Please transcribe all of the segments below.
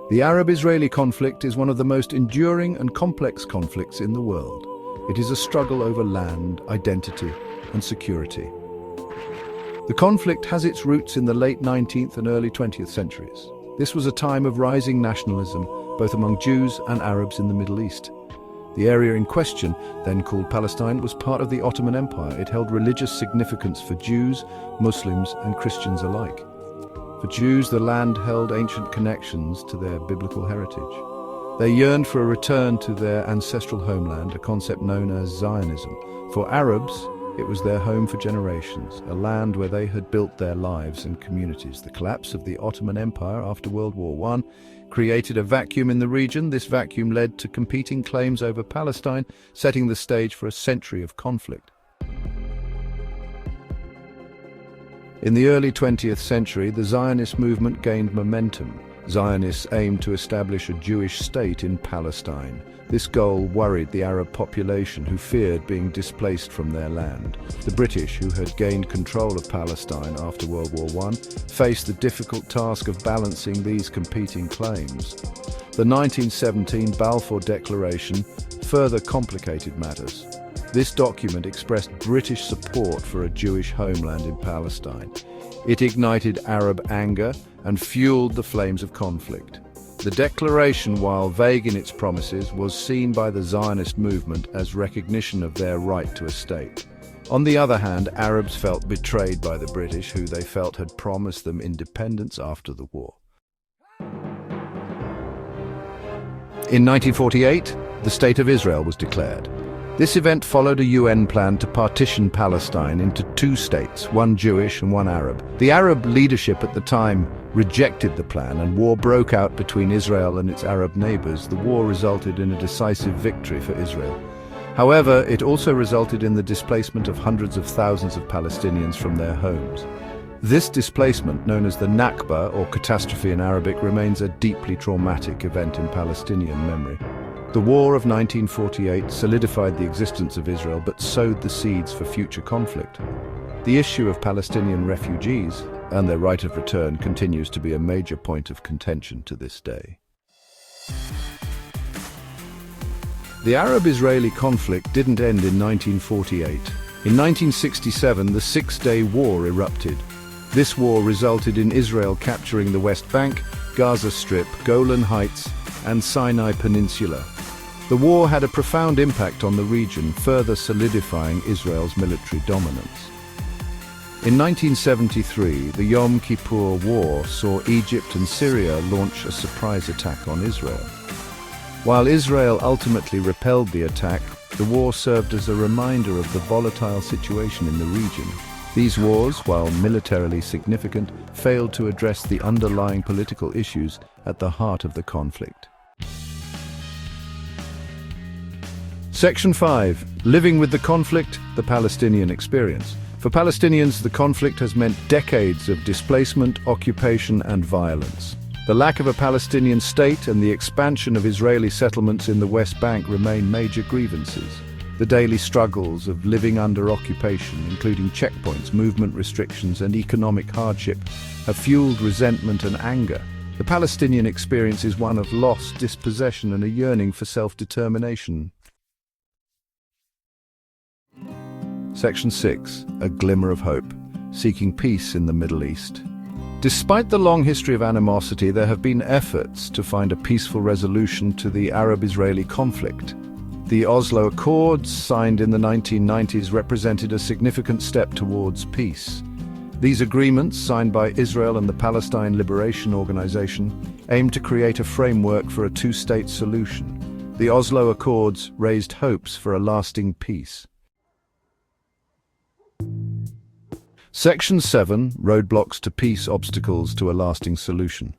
The Arab-Israeli conflict is one of the most enduring and complex conflicts in the world. It is a struggle over land, identity, and security. The conflict has its roots in the late 19th and early 20th centuries. This was a time of rising nationalism, both among Jews and Arabs in the Middle East. The area in question, then called Palestine, was part of the Ottoman Empire. It held religious significance for Jews, Muslims, and Christians alike. For Jews, the land held ancient connections to their biblical heritage. They yearned for a return to their ancestral homeland, a concept known as Zionism. For Arabs, it was their home for generations, a land where they had built their lives and communities. The collapse of the Ottoman Empire after World War I created a vacuum in the region. This vacuum led to competing claims over Palestine, setting the stage for a century of conflict. In the early 20th century, the Zionist movement gained momentum. Zionists aimed to establish a Jewish state in Palestine. This goal worried the Arab population, who feared being displaced from their land. The British, who had gained control of Palestine after World War I, faced the difficult task of balancing these competing claims. The 1917 Balfour Declaration further complicated matters. This document expressed British support for a Jewish homeland in Palestine. It ignited Arab anger and fueled the flames of conflict. The declaration, while vague in its promises, was seen by the Zionist movement as recognition of their right to a state. On the other hand, Arabs felt betrayed by the British, who they felt had promised them independence after the war. In 1948, the State of Israel was declared. This event followed a UN plan to partition Palestine into two states, one Jewish and one Arab. The Arab leadership at the time rejected the plan, and war broke out between Israel and its Arab neighbors. The war resulted in a decisive victory for Israel. However, it also resulted in the displacement of hundreds of thousands of Palestinians from their homes. This displacement, known as the Nakba, or catastrophe in Arabic, remains a deeply traumatic event in Palestinian memory. The War of 1948 solidified the existence of Israel but sowed the seeds for future conflict. The issue of Palestinian refugees and their right of return continues to be a major point of contention to this day. The Arab-Israeli conflict didn't end in 1948. In 1967, the Six-Day War erupted. This war resulted in Israel capturing the West Bank, Gaza Strip, Golan Heights, and Sinai Peninsula. The war had a profound impact on the region, further solidifying Israel's military dominance. In 1973, the Yom Kippur War saw Egypt and Syria launch a surprise attack on Israel. While Israel ultimately repelled the attack, the war served as a reminder of the volatile situation in the region. These wars, while militarily significant, failed to address the underlying political issues at the heart of the conflict. Section 5. Living with the conflict, the Palestinian experience. For Palestinians, the conflict has meant decades of displacement, occupation, and violence. The lack of a Palestinian state and the expansion of Israeli settlements in the West Bank remain major grievances. The daily struggles of living under occupation, including checkpoints, movement restrictions, and economic hardship, have fueled resentment and anger. The Palestinian experience is one of loss, dispossession, and a yearning for self-determination. Section 6. A glimmer of hope. Seeking peace in the Middle East. Despite the long history of animosity, there have been efforts to find a peaceful resolution to the Arab-Israeli conflict. The Oslo Accords, signed in the 1990s, represented a significant step towards peace. These agreements, signed by Israel and the Palestine Liberation Organization, aim to create a framework for a two-state solution. The Oslo Accords raised hopes for a lasting peace. Section 7. Roadblocks to peace, obstacles to a lasting solution.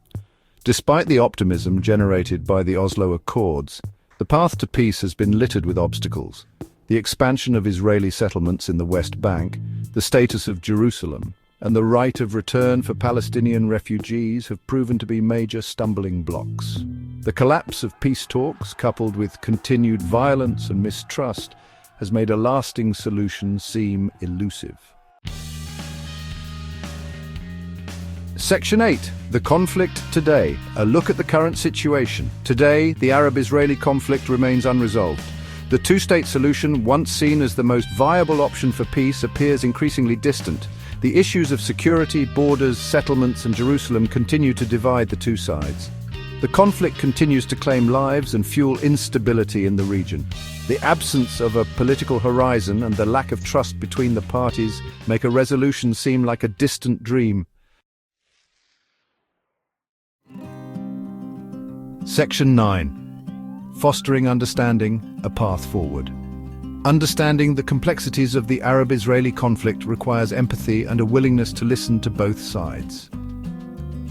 Despite the optimism generated by the Oslo Accords, the path to peace has been littered with obstacles. The expansion of Israeli settlements in the West Bank, the status of Jerusalem, and the right of return for Palestinian refugees have proven to be major stumbling blocks. The collapse of peace talks, coupled with continued violence and mistrust, has made a lasting solution seem elusive. Section 8. The conflict today. A look at the current situation. Today, the Arab-Israeli conflict remains unresolved. The two-state solution, once seen as the most viable option for peace, appears increasingly distant. The issues of security, borders, settlements, and Jerusalem continue to divide the two sides. The conflict continues to claim lives and fuel instability in the region. The absence of a political horizon and the lack of trust between the parties make a resolution seem like a distant dream. Section 9. Fostering understanding, a path forward. Understanding the complexities of the Arab-Israeli conflict requires empathy and a willingness to listen to both sides.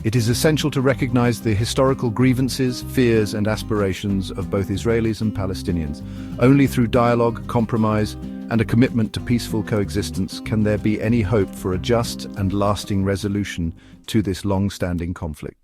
It is essential to recognize the historical grievances, fears, and aspirations of both Israelis and Palestinians. Only through dialogue, compromise, and a commitment to peaceful coexistence can there be any hope for a just and lasting resolution to this long-standing conflict.